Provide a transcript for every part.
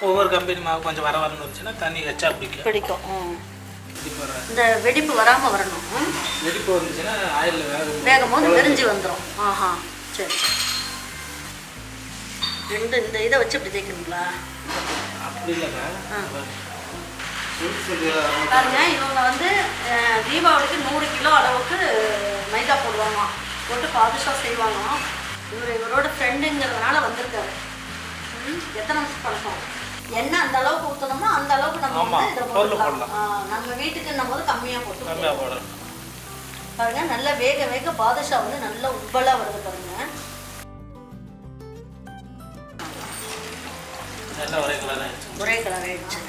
ஒவ்வொரு கம்பெனி மாவு கொஞ்சம் வர வரணும் இருந்துச்சுன்னா தண்ணி எச்சா பிடிக்கும். இந்த வெடிப்பு வராமல் வரணும். வெடிப்பு வந்துச்சுன்னா ஆயிலில் வேகும் போது விரிஞ்சு வந்துடும். ஆஹா சரி. இந்த இதை வச்சு இப்படி தேய்க்கணுங்களா? அப்படி இல்லைக்கா. பாருங்க, இவங்க வந்து தீபாவளிக்கு 100 கிலோ அளவுக்கு மைதா போடுவாங்க, போட்டு பாதுஷா செய்வாங்க. இவரோட ஃப்ரெண்டுங்கிறதுனால வந்திருக்காரு. எத்தனை வருஷம் பழக்கம். என்ன அந்த அளவுக்கு ஊற்றணுமோ அந்த அளவுக்கு நம்ம வந்து இதை போடலாம். நம்ம வீட்டுக்குன்னும் போது கம்மியாக போட்டு பாருங்க. நல்லா வேக வேக பாதுஷா வந்து நல்லா உப்பலாக வருது பாருங்க. ஒரே கலர் ஆயிடுச்சு.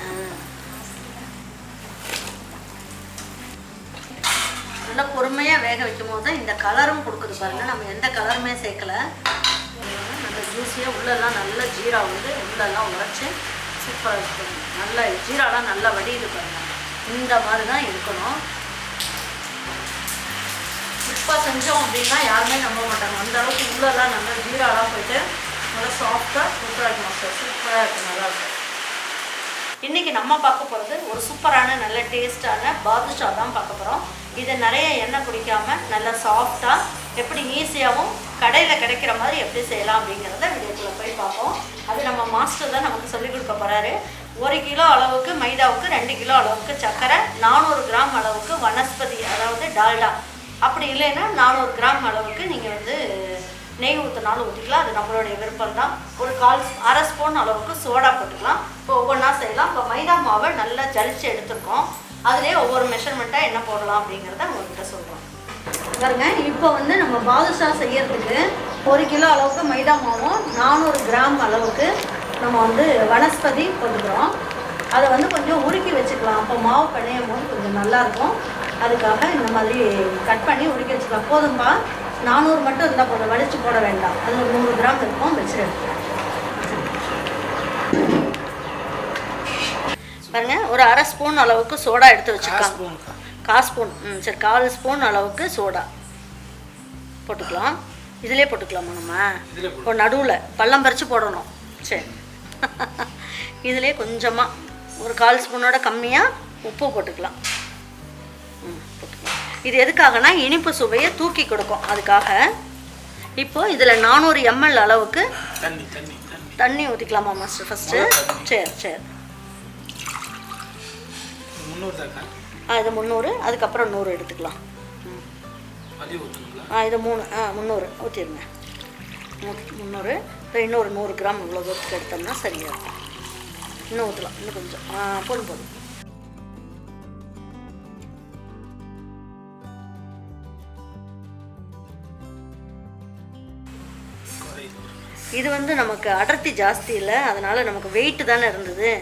நல்லா பொறுமையாக வேக வைக்கும் போது தான் இந்த கலரும் கொடுக்குது பாருங்கள். நம்ம எந்த கலருமே சேர்க்கலை. நல்ல ஜூஸியாக உள்ளெல்லாம் நல்லா ஜீரா வந்து உள்ளெல்லாம் உரைச்சி சூப்பராக இருக்கணும். நல்லா ஜீராலாம் நல்லா வடியுது பாருங்கள். இந்த மாதிரி தான் இருக்கணும். இப்போ செஞ்சோம் அப்படின்னா யாருமே நம்ப மாட்டாங்க. அந்த அளவுக்கு உள்ளெல்லாம் நல்லா ஜீராலாம் போயிட்டு நல்லா சாஃப்டாக சூப்பராக இருக்கும் மாஸ்டர். சூப்பராக இருக்கும், நல்லாயிருக்கும். இன்றைக்கி நம்ம பார்க்க போகிறது ஒரு சூப்பரான நல்ல டேஸ்டான பாதுஷா தான் பார்க்க போகிறோம். இது நிறைய எண்ணெய் குடிக்காமல் நல்லா சாஃப்டாக எப்படி ஈஸியாகவும் கடையில் கிடைக்கிற மாதிரி எப்படி செய்யலாம் அப்படிங்கிறத வீடியோக்குள்ளே போய் பார்ப்போம். அது நம்ம மாஸ்டர் தான் நமக்கு சொல்லிக் கொடுக்க போகிறாரு. 1 கிலோ அளவுக்கு மைதாவுக்கு 2 கிலோ அளவுக்கு சர்க்கரை, 400 கிராம் அளவுக்கு வனஸ்பதி அதாவது டால்டா, அப்படி இல்லைன்னா 400 கிராம் அளவுக்கு நீங்கள் வந்து நெய் ஊற்றினாலும் ஊற்றிக்கலாம். அது நம்மளுடைய விருப்பம் தான். ஒரு அரை ஸ்பூன் அளவுக்கு சோடா போட்டுக்கலாம். இப்போ ஒவ்வொன்றா செய்யலாம். இப்போ மைதா மாவை நல்லா ஜலிச்சு எடுத்துருக்கோம். அதிலே ஒவ்வொரு மெஷர்மெண்ட்டாக என்ன போடலாம் அப்படிங்கிறத உங்கள்கிட்ட சொல்கிறோம் பாருங்க. இப்போ வந்து நம்ம பாதுஷா செய்யறதுக்கு 1 கிலோ அளவுக்கு மைதா மாவும் 400 கிராம் அளவுக்கு நம்ம வந்து வனஸ்பதி போட்டுக்கிறோம். அதை வந்து கொஞ்சம் உருக்கி வச்சுக்கலாம். அப்போ மாவு பிணையும் போது கொஞ்சம் நல்லாயிருக்கும். அதுக்காக இந்த மாதிரி கட் பண்ணி உருக்கி வச்சுக்கலாம். போதும்பா, 400 மட்டும் இருந்தால் போதும், வடித்து போட வேண்டாம். அது ஒரு 100 கிராம் இருக்கும், வச்சுருக்கேன் பாருங்க. ஒரு அரை ஸ்பூன் அளவுக்கு சோடா எடுத்து வச்சுருக்காங்க. 1/4 ஸ்பூன். சரி, 1/4 ஸ்பூன் அளவுக்கு சோடா போட்டுக்கலாம். இதிலே போட்டுக்கலாமா நம்ம? இப்போ நடுவில் பள்ளம் பறித்து போடணும். சரி, இதிலே கொஞ்சமாக ஒரு 1/4 ஸ்பூனோட கம்மியாக உப்பு போட்டுக்கலாம். போட்டுக்கலாம். இது எதுக்காகனா இனிப்பு சுவையை தூக்கி கொடுக்கும், அதுக்காக. இப்போது இதில் 400 ml அளவுக்கு தண்ணி ஊற்றிக்கலாமா மாஸ்டர் ஃபஸ்ட்டு? சரி சரி. இது 300, அதுக்கப்புறம் 100 எடுத்துக்கலாம். இது 300 ஊற்றிடுங்க. 300. இப்போ இன்னொரு 100 கிராம் இவ்வளோ தூரத்துக்கு எடுத்தோம்னா சரியாக இருக்கும். இன்னும் ஊற்றலாம், இன்னும் கொஞ்சம் போதும். இது வந்து நமக்கு அடர்த்தி ஜாஸ்தி இல்லை, அதனால் நமக்கு வெயிட்டு தானே இருந்தது.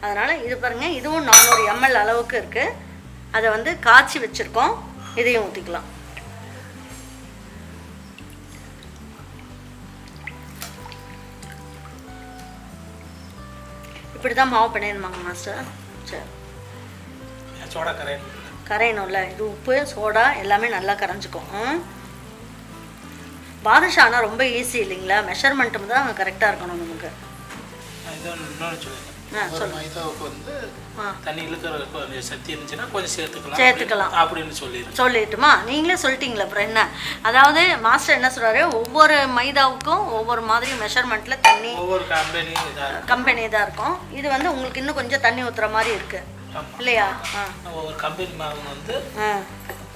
அதனால் இது பாருங்கள், இதுவும் 400 ml அளவுக்கு இருக்குது. அதை வந்து காய்ச்சி வச்சுருக்கோம். இதையும் ஊற்றிக்கலாம். இப்படி தான் மாவு பிணையணுமாங்க மாஸ்டர்? சரி. சோடா கரையணும்ல, இது உப்பு சோடா எல்லாமே நல்லா கரைஞ்சிக்கும். பாதுஷானா ரொம்ப ஈஸி இல்லைங்களா? மெஷர்மெண்ட்டும் தான் கரெக்டாக இருக்கணும் நமக்கு. மைதாவுக்கு வந்து தண்ணி இழுக்கிற சக்தி இருந்துச்சுன்னா கொஞ்சம் சேர்த்துக்கலாம் அப்படின்னு சொல்லிட்டுமா? நீங்களே சொல்லிட்டீங்களா, அப்புறம் என்ன? அதாவது மாஸ்டர் என்ன சொல்கிறாரு, ஒவ்வொரு மைதாவுக்கும் ஒவ்வொரு மாதிரி மெஷர்மெண்ட்டில் தண்ணி ஒவ்வொரு கம்பெனி தான் இருக்கும். இது வந்து உங்களுக்கு இன்னும் கொஞ்சம் தண்ணி ஊற்றுற மாதிரி இருக்கு இல்லையா? ஒவ்வொரு கம்பெனி மாவு வந்து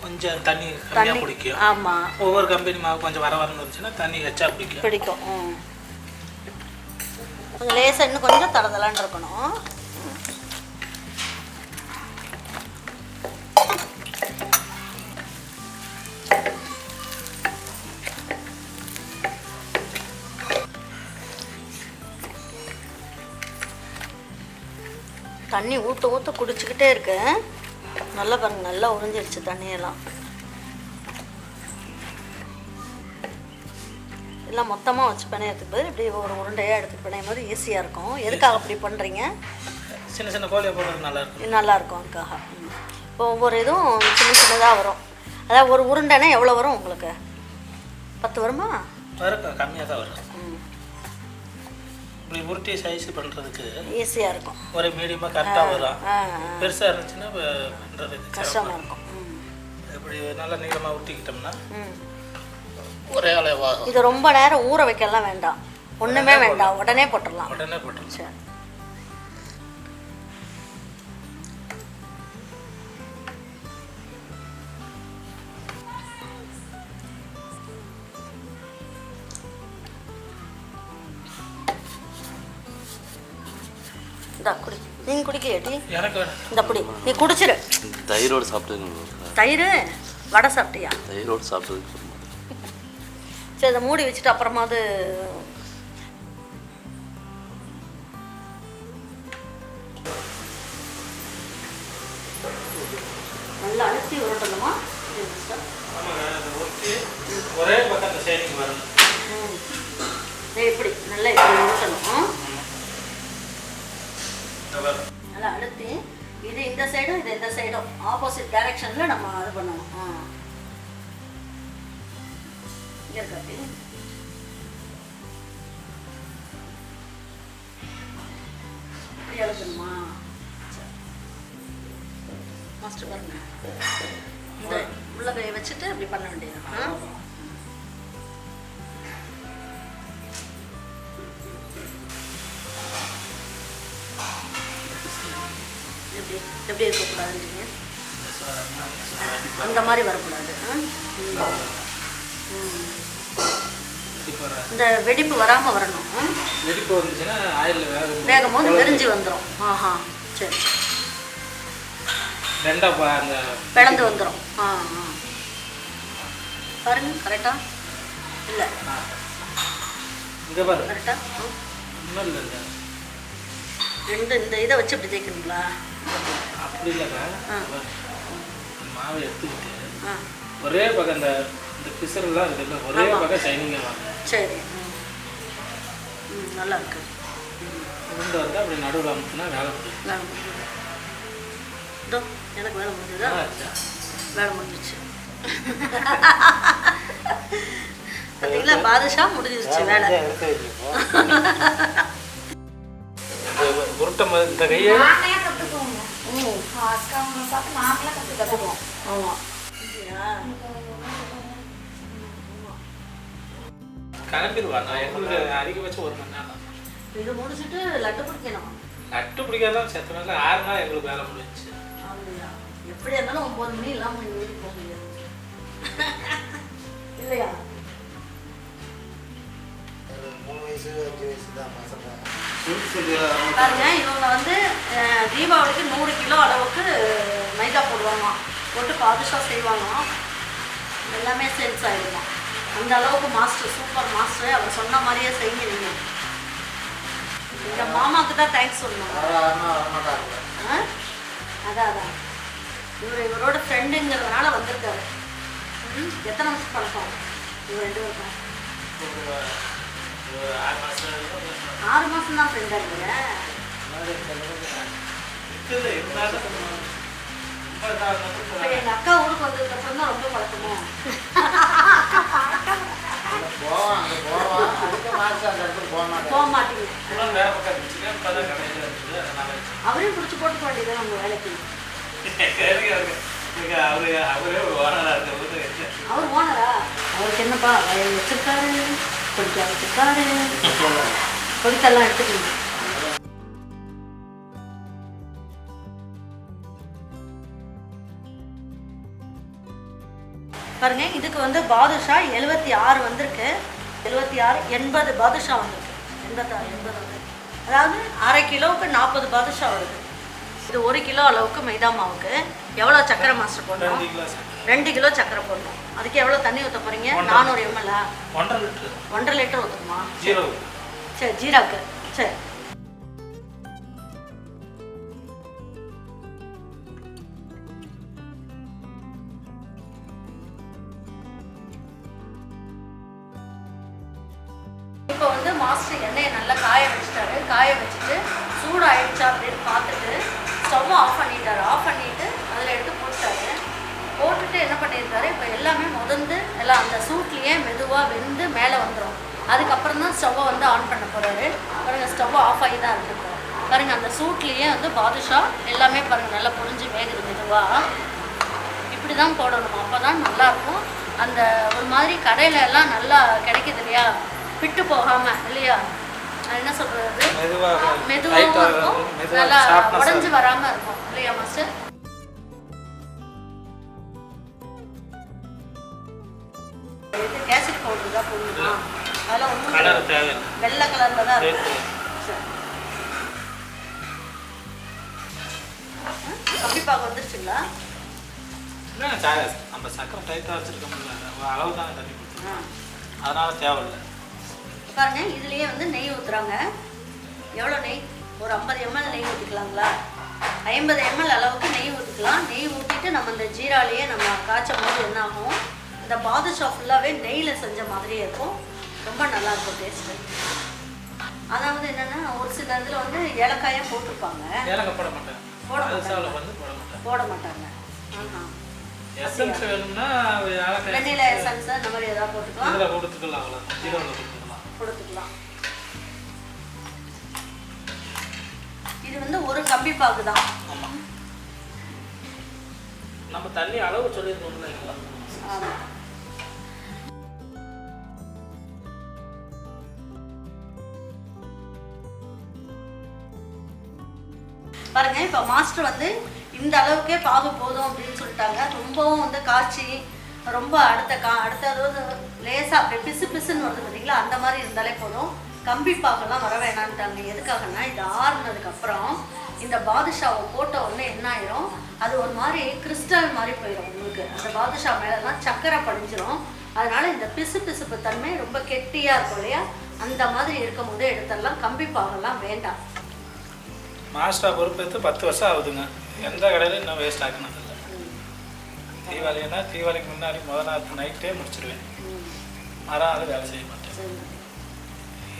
கொஞ்சம் தண்ணி கம்மியாக பிடிக்கும். ஆமாம், ஒவ்வொரு கம்பெனி மாவு கொஞ்சம் வர வரணும் இருந்துச்சுன்னா தண்ணி எச்சா பிடிக்கும். கொஞ்சம் லேசாக இன்னும் கொஞ்சம் தடதலான்னு இருக்கணும். தண்ணி ஊற்ற ஊற்ற குடிச்சிக்கிட்டே இருக்கேன். நல்லா பாருங்க, நல்லா உறிஞ்சிருச்சு தண்ணியெல்லாம். எல்லாம் மொத்தமாக வச்சு பிணையத்துக்கு பதில் இப்படி ஒரு உருண்டையாக எடுத்து பிணையும் போது ஈஸியாக இருக்கும். எதுக்காக அப்படி பண்ணுறீங்க? சின்ன சின்ன கோழியை போடுறது நல்லாயிருக்கும் அதுக்காக. இப்போ ஒவ்வொரு இதுவும் சின்ன சின்னதாக வரும். அதாவது ஒரு உருண்டைனா எவ்வளோ வரும் உங்களுக்கு? 10 வருமா? கம்மியாக தான் வரும். இப்படி உருட்டி சைஸ் பண்ணுறதுக்கு ஈஸியாக இருக்கும். ஒரே மீடியமாக கரெக்டாக வரும். பெருசாக இருந்துச்சுன்னா பண்ணுறதுக்கு கஷ்டமாக இருக்கும். இப்படி நல்லா நீளமாக உருட்டிக்கிட்டோம்னா ஒரே அளவாகும். இது ரொம்ப நேரம் ஊற வைக்கலாம் வேண்டாம், ஒன்றுமே வேண்டாம், உடனே போட்டுடலாம். உடனே போட்டுடலாம். சரி. இந்த குடி, நீங்கள் குடிக்கலையாட்டி? எனக்கு இந்த குடி, நீ குடிச்சிரு. தயிரோடு சாப்பிட்டு. தயிர் வடை சாப்பிட்டியா? தயிரோடு சாப்பிட்டு. சரி, இதை மூடி வச்சுட்டு அப்புறமாவது நல்லா அழுத்தி உருட்டணுமா? ஒரே பக்கம் சைனிங் வரணும். இப்படி நல்லா இப்படி உருட்டணும். நல்லா அழுத்தி இது இந்த சைடும் இது இந்த சைடும் ஆப்போசிட் டைரக்ஷனில் நம்ம இது பண்ணணும். இங்கே இருக்காட்டி இப்படி அழுத்தணுமா? மாஸ்டர் பாருங்க, இந்த உள்ளகையை வச்சுட்டு அப்படி பண்ண வேண்டியது. எப்படி இருக்கக்கூடாதுன்றீங்க? அந்த மாதிரி வரக்கூடாது. இந்த வெடிப்பு வராமல் வரணும். வெடிப்பு வந்துச்சுன்னா ஆயில் வேகும் போது விரிஞ்சு வந்துடும். ஆஹா, சரி. ரெண்டாக அந்த பிளந்து வந்துடும். பாருங்க, கரெக்டா இல்லை? இங்கே பாருங்க, கரெக்டா? இன்னும் இல்லை. ரெண்டு இந்த இதை வச்சு இப்படி தேய்க்கணுங்களா? அப்படி இல்லைக்கா, மாவை எடுத்துக்கிட்டு ஒரே பக்கம் இந்த பிசரெல்லாம் இருக்குல்ல, ஒரே பக்கம் ஷைனிங்காக வாங்க. சரி, நல்லா இருக்கு. உருண்டை வந்து அப்படி நடுவில் அமுத்துனா வேலை முடியும். வேலை முடியும். இதோ எனக்கு வேலை முடிஞ்சதா? வேலை முடிஞ்சிச்சு. பார்த்தீங்களா, பாதுஷா முடிஞ்சிருச்சு வேலை. உருட்டம் இந்த கையை கற்றுக்குவோம். ஆமாம், கிளம்பிடுவா. நான் எங்களுக்கு அதிகபட்சம் 1 மணி நேரம். இது முடிச்சுட்டு லட்டு பிடிக்கணும். லட்டு பிடிக்காதான் செத்த நேரத்தில் 6 நாள் எங்களுக்கு வேலை முடிஞ்சிச்சு. அப்படியா? எப்படி இருந்தாலும் 9 மணி இல்லாமல் எங்கள் வீட்டுக்கு போக முடியாது இல்லையா? 3 வயசு 5 வயசு தான் பசங்க. பாருங்க, இவங்க வந்து தீபாவளிக்கு 100 கிலோ அளவுக்கு மைதா போடுவாங்க, போட்டு பாதுஷா செய்வாங்க. எல்லாமே சேல்ஸ் ஆகிடுமா. அந்த அளவுக்கு மாஸ்டர், சூப்பர் மாஸ்டர். அவர் சொன்ன மாதிரியே செய்ய நீங்கள். எங்கள் மாமாவுக்கு தான் தேங்க்ஸ் சொல்லணும். அதான் இவரோட ஃப்ரெண்டுங்கிறதுனால வந்திருக்காரு. எத்தனை வருஷம் பழக்கம் இவர் 2 பேருக்கும்? 6 மாதம் தான் ஃப்ரெண்டாக இருக்கீங்க. எங்கள் அக்கா ஊருக்கு வந்ததுக்கப்புறம் தான் ரொம்ப பழக்கமோ? போக மாட்டீங்க. அவரையும் பிடிச்சி போட்டுக்க வேண்டியது உங்கள் வேலைக்கு. அவர் ஓனரா? அவருக்கு என்னப்பா வயல் வச்சிருக்காரு, கொடிக்க வச்சிருக்காரு, கொடிக்கெல்லாம் எடுத்துக்கணும். பாருங்க, இதுக்கு வந்து பாதுஷா 76 வந்திருக்கு. 76, 80 பாதுஷா வந்திருக்கு. 86, 80 வந்து, அதாவது அரை கிலோவுக்கு 40 பாதுஷா வருது. இது 1 கிலோ அளவுக்கு மைதா மாவுக்கு எவ்வளோ சக்கரை மாஸ்டர் போடணும்? 2 கிலோ சக்கரை போடணும். அதுக்கு எவ்வளோ தண்ணி ஊற்ற போகிறீங்க? 400 ml. 1.5 லிட்டர் ஊற்றுமா? சரி, ஜீராக்கு. சரி, இப்போ வந்து மாஸ்டர் எண்ணெயை நல்லா காய வச்சுட்டாரு. காய வச்சுட்டு சூடாயிடுச்சா அப்படின்னு பார்த்துட்டு ஸ்டவ் ஆஃப் பண்ணிட்டாரு. ஆஃப் பண்ணிவிட்டு அதில் எடுத்து போட்டாரு. போட்டுட்டு என்ன பண்ணியிருக்காரு, இப்போ எல்லாமே முதந்து எல்லாம் அந்த சூட்லேயே மெதுவாக வெந்து மேலே வந்துடும். அதுக்கப்புறம் தான் ஸ்டவ்வை வந்து ஆன் பண்ண போகிறாரு. பாருங்கள் ஸ்டவ் ஆஃப் ஆகி தான் இருக்குது. பாருங்கள் அந்த சூட்லேயே வந்து பாதுஷா எல்லாமே பாருங்கள் நல்லா பொரிஞ்சு வேகுது மெதுவாக. இப்படி தான் போடணும், அப்போ தான் நல்லாயிருக்கும். அந்த ஒரு மாதிரி கடையில் எல்லாம் நல்லா கிடைக்குது இல்லையா, விட்டு போகாமல் இல்லையா, என்ன சொல்கிறது, மெதுவாகவும் இருக்கும், நல்லா உடஞ்சி வராமல் இருக்கும் இல்லையா மாஸ்டர். கேசரி பவுடர் தான் போடணுமா, அதெல்லாம் ஒன்றும் வெள்ளை கலரில் தான் இருக்கும். கண்டிப்பாக வந்துருச்சுங்களா? நம்ம சக்கரை டைட்டாக வச்சுருக்கோம்ல, அளவு தான் தண்ணி கொடுத்துருக்கோம், அதனால தேவையில்லை. பாருங்க இதுலேயே வந்து நெய் ஊற்றுறாங்க. எவ்வளோ நெய்? ஒரு 50 ml நெய் ஊற்றிக்கலாங்களா? 50 ml அளவுக்கு நெய் ஊற்றிக்கலாம். நெய் ஊற்றிட்டு நம்ம இந்த ஜீராலேயே நம்ம காய்ச்சும் போது என்ன ஆகும், இந்த பாதுஷா ஃபுல்லாகவே நெய்யில் செஞ்ச மாதிரியே இருக்கும். ரொம்ப நல்லாயிருக்கும் டேஸ்ட்டு. அதாவது என்னென்னா ஒரு சில இதில் வந்து ஏலக்காயை போட்டிருப்பாங்க, ஏலக்காய் போட மாட்டாங்க, போட மாட்டாங்க. எசன்ஸ் வேணும்னா வெண்ணிலா எசன்ஸ் அந்த மாதிரி ஏதாவது போட்டுக்கலாம், இதில் கொடுத்துக்கலாம், அவ்வளோதான் ஜீரோவில் கொடுத்துக்கலாம். இது வந்து ஒரு கம்பி பாகு தான். நம்ம தண்ணி அளவு சொல்லியிருக்கோம்ல. ஆமாம். பாருங்க இப்போ மாஸ்டர் வந்து இந்த அளவுக்கே பாகு போதும் அப்படின்னு சொல்லிட்டாங்க. ரொம்பவும் வந்து காய்ச்சி ரொம்ப அடுத்தது லேசாக அப்படியே பிசு பிசுன்னு வருது பார்த்தீங்களா, அந்த மாதிரி இருந்தாலே போதும். கம்பி பாகெல்லாம் வர வேணான்ட்டாங்க. எதுக்காகனா இது ஆறுனதுக்கப்புறம் இந்த பாதுஷாவை போட்ட உடனே என்ன ஆயிரும், அது ஒரு மாதிரி கிறிஸ்டல் மாதிரி போயிடும். உங்களுக்கு அந்த பாதுஷா மேலெல்லாம் சக்கரை படிஞ்சிரும். அதனால இந்த பிசு பிசுப்பு தன்மை ரொம்ப கெட்டியாக இருக்கும் இல்லையா, அந்த மாதிரி இருக்கும் போது எடுத்துடலாம். கம்பி பாகெல்லாம் வேண்டாம். மாஸ்டர் பொறுப்பேற்று 10 வருஷம் ஆகுதுங்க. எந்த கடையிலும் இன்னும் வேஸ்ட் ஆக்கினதில்லை. தீபாவளினா தீபாவளிக்கு முன்னாடி முதல் நாள் நைட்டே முடிச்சிடுவேன். மறாவது வேலை செய்ய மாட்டேன்.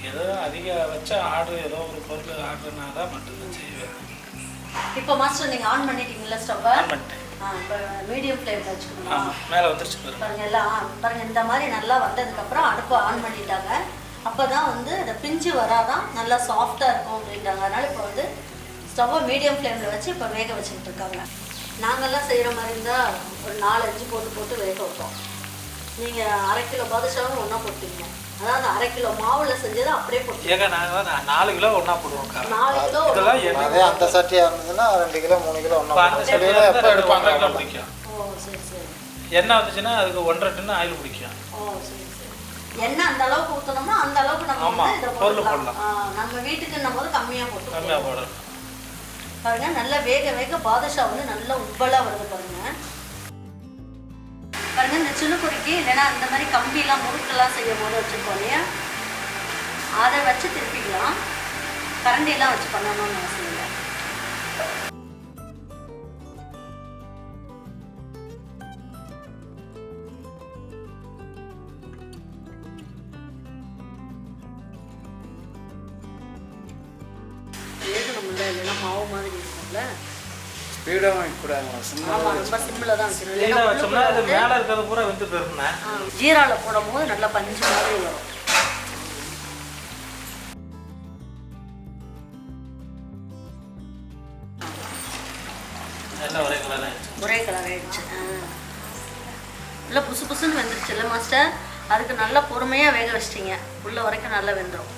ஏதோ அதிகபட்ச ஆர்டர் ஏதோ ஒரு பொருள் ஆர்டர்னா தான் மட்டும்தான் செய்வேன். இப்போ மாஸ்டர் நீங்கள் ஆன் பண்ணிட்டீங்களா ஸ்டவ்வை? ஆன் பண்ணிட்டேன். இப்போ மீடியம் ஃப்ளேமில் வச்சுக்கணும். ஆமாம், மேலே வந்துருச்சு பாருங்க எல்லாம் பாருங்க. இந்த மாதிரி நல்லா வந்ததுக்கப்புறம் அடுப்பு ஆன் பண்ணிட்டாங்க. அப்போ தான் வந்து அந்த பிஞ்சு வராதான் நல்லா சாஃப்டாக இருக்கும் அப்படின்ட்டாங்க. அதனால் இப்போ வந்து ஸ்டவ்வை மீடியம் ஃப்ளேமில் வச்சு இப்போ வேக வச்சுக்கிட்டு இருக்காங்க. நாங்கள்லாம் செய்கிற மாதிரி இருந்தால் ஒரு 4-5 போட்டு வேக வைப்போம். நீங்கள் 1/2 கிலோ பாதுஷாவும் ஒன்றா போட்டீங்க. அதாவது 1/2 கிலோ மாவில் செஞ்சதை அப்படியே போட்டு ஏங்க நாங்கள் 4 கிலோ ஒன்றா போடுவோம். 4 கிலோ அதே அந்த சட்டியாக இருந்ததுன்னா 2 கிலோ 3 கிலோ ஒன்றா எப்போ எடுப்பாங்க. கிலோ பிடிக்கும். ஓ சரி சரி. எண்ணெய் வந்துச்சுன்னா அதுக்கு 1.5 டன் ஆயில் பிடிக்கும். ஓ சரி சரி. எண்ணெய் அந்த அளவுக்கு ஊற்றணும்னா அந்த அளவுக்கு நம்ம வந்து இதை போடலாம். நம்ம வீட்டுக்குன்னும் போது கம்மியாக போடணும். பாருங்க நல்லா வேக பாதுஷா வந்து நல்லா உப்பலாக வருது பாருங்க. பாருங்க இந்த சின்னுக்குறிக்கு இல்லைன்னா இந்த மாதிரி கம்பிலாம் முறுக்கெல்லாம் செய்யும் போது வச்சுருக்கோம் இல்லையா, அதை வச்சு திருப்பிக்கலாம். கரண்டியெல்லாம் வச்சு பண்ணணும்னு அவசியம் இல்லை. வேகணும்ல, இல்லைன்னா மாவு மாதிரி இருக்கும்ல. ஸ்பீடாக வைக்கக்கூடாதுங்களா? ஆமாம், ரொம்ப சிம்பிளாக தான் ஸ்பீடாக வச்சோம்னா அது மேலே இருக்கிறது பூரா வெந்து போயிருந்தா. ஜீராவில் போடும்போது நல்லா பஞ்சு மாதிரி வரும். ஒரே கலர் ஆயிடுச்சு. நல்லா புசு புசுன்னு வெந்துருச்சு இல்லை மாஸ்டர்? அதுக்கு நல்லா பொறுமையாக வேக வச்சிட்டிங்க. உள்ள வரைக்கும் நல்லா வெந்துடும்.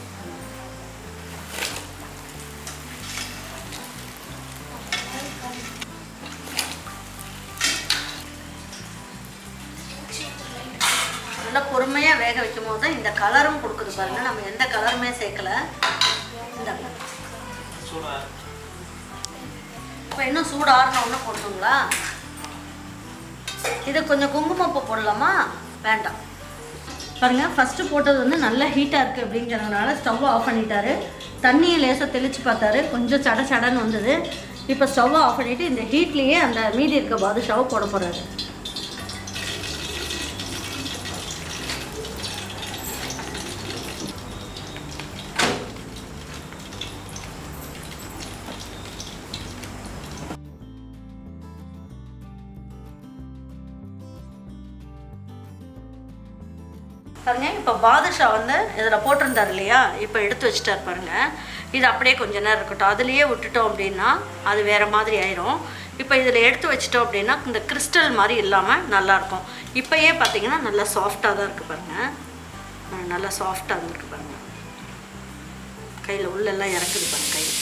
நல்லா பொறுமையாக வேக வைக்கும் போது தான் இந்த கலரும் கொடுக்குது பாருங்க. நம்ம எந்த கலருமே சேர்க்கலை. இந்த இப்போ இன்னும் சூடு ஆறுன ஒன்று போடணுங்களா? இது கொஞ்சம் குங்குமப்பூ போடலாமா? வேண்டாம். பாருங்கள் ஃபஸ்ட்டு போட்டது வந்து நல்லா ஹீட்டாக இருக்குது அப்படிங்கிறதுனால ஸ்டவ்வை ஆஃப் பண்ணிட்டாரு. தண்ணியை லேசாக தெளித்து பார்த்தாரு, கொஞ்சம் சடன்னு வந்தது. இப்போ ஸ்டவ்வை ஆஃப் பண்ணிவிட்டு இந்த ஹீட்லேயே அந்த மீதி இருக்க பாதுஷாவை போட போகிறாரு. பாருங்க. இப்போ பாதுஷா வந்து இதில் போட்டிருந்தார் இல்லையா, இப்போ எடுத்து வச்சுட்டார் பாருங்க. இது அப்படியே கொஞ்ச நேரம் இருக்கட்டும். அதுலேயே விட்டுட்டோம் அப்படின்னா அது வேறு மாதிரி ஆயிரும். இப்போ இதில் எடுத்து வச்சிட்டோம் அப்படின்னா இந்த கிறிஸ்டல் மாதிரி இல்லாமல் நல்லாயிருக்கும். இப்போயே பார்த்தீங்கன்னா நல்லா சாஃப்டாக தான் இருக்குது பாருங்கள். நல்லா சாஃப்டாக இருந்திருக்கு பாருங்கள். கையில் உள்ளெல்லாம் இறக்குது பாருங்கள் கையில்.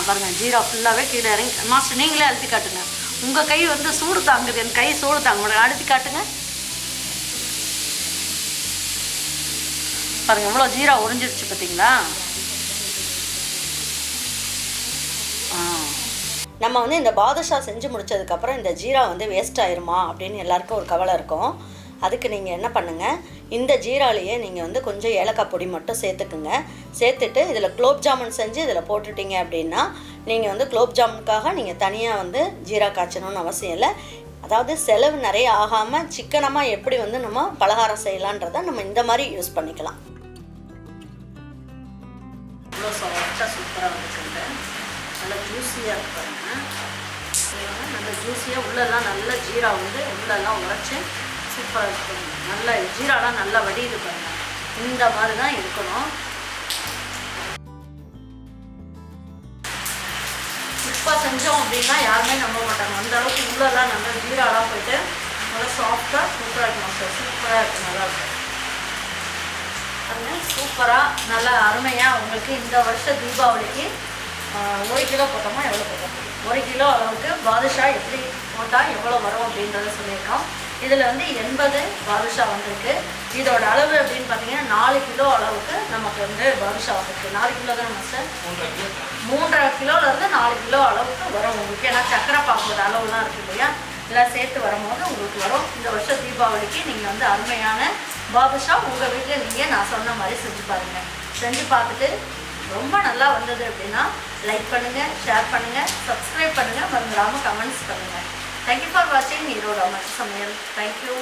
பாருங்கள் ஜீரா ஃபுல்லாகவே கீழே இறங்கி. மாஸ்டர் நீங்களே அழுத்தி காட்டுங்க. உங்கள் கை வந்து சூடு தாங்குது, என் கை சூடு தாங்க. அழுத்தி காட்டுங்க பாருங்கள். எவ்வளோ ஜீரா உறிஞ்சிருச்சு பார்த்தீங்களா. நம்ம வந்து இந்த பாதுஷா செஞ்சு முடித்ததுக்கப்புறம் இந்த ஜீரா வந்து வேஸ்ட் ஆயிருமா அப்படின்னு எல்லாருக்கும் ஒரு கவலை இருக்கும். அதுக்கு நீங்கள் என்ன பண்ணுங்கள், இந்த ஜீராலேயே நீங்கள் வந்து கொஞ்சம் ஏலக்காய் பொடி மட்டும் சேர்த்துக்குங்க. சேர்த்துட்டு இதில் குலோப் ஜாமுன் செஞ்சு இதில் போட்டுட்டீங்க அப்படின்னா நீங்கள் வந்து குலோப் ஜாமுனுக்காக நீங்கள் தனியாக வந்து ஜீரா காய்ச்சணும்னு அவசியம் இல்லை. அதாவது செலவு நிறைய ஆகாமல் சிக்கனமாக எப்படி வந்து நம்ம பலகாரம் செய்யலான்றதை நம்ம இந்த மாதிரி யூஸ் பண்ணிக்கலாம். இவ்வளோ சாஃப்டாக சூப்பராக வந்துச்சுங்க. நல்லா ஜூஸியாக இருக்கு பாருங்கள். நல்லா ஜூஸியாக உள்ளெல்லாம் நல்லா ஜீரா வந்து உள்ளெல்லாம் உரைச்சி சூப்பராக இருக்கணும். நல்லா ஜீராலாம் நல்லா வடியுது பாருங்கள். இந்த மாதிரி தான் இருக்கணும். இப்போ செஞ்சோம் அப்படின்னா யாருமே நம்ப மாட்டாங்க. அந்த அளவுக்கு உள்ளெல்லாம் நல்லா ஜீராலாம் போயிட்டு நல்லா சாஃப்டாக சூப்பராக இருக்கும் சார். சூப்பராக இருக்கும், நல்லாயிருக்கும். பாருங்கள் சூப்பராக நல்லா அருமையாக உங்களுக்கு இந்த வருஷம் தீபாவளிக்கு 1 கிலோ போட்டோமா எவ்வளோ போட்டோம், 1 கிலோ அளவுக்கு பாதுஷா எப்படி போட்டால் எவ்வளோ வரும் அப்படின்றத சொல்லியிருக்கோம். இதில் வந்து 80 பாதுஷா வந்திருக்கு. இதோட அளவு அப்படின்னு பார்த்தீங்கன்னா 4 கிலோ அளவுக்கு நமக்கு வந்து பாதுஷா வந்திருக்கு. 4 கிலோ தான் நம்ம சார் 3.5 கிலோலேருந்து 4 கிலோ அளவுக்கு வரும் உங்களுக்கு. ஏன்னா சக்கரை பாக்கோட அளவுலாம் இருக்குது இல்லையா, எல்லாம் சேர்த்து வரும்போது உங்களுக்கு வரும். இந்த வருஷம் தீபாவளிக்கு நீங்கள் வந்து அருமையான பாதுஷா உங்கள் வீட்டில் நீங்கள் நான் சொன்ன மாதிரி செஞ்சு பாருங்கள். செஞ்சு பார்த்துட்டு ரொம்ப நல்லா வந்தது அப்படின்னா லைக் பண்ணுங்கள், ஷேர் பண்ணுங்கள், சப்ஸ்கிரைப் பண்ணுங்கள், மறந்துடாமல் கமெண்ட்ஸ் பண்ணுங்கள். தேங்க்யூ ஃபார் வாட்சிங் ஈரோடு அமர்ச்சி சமையல். தேங்க்யூ.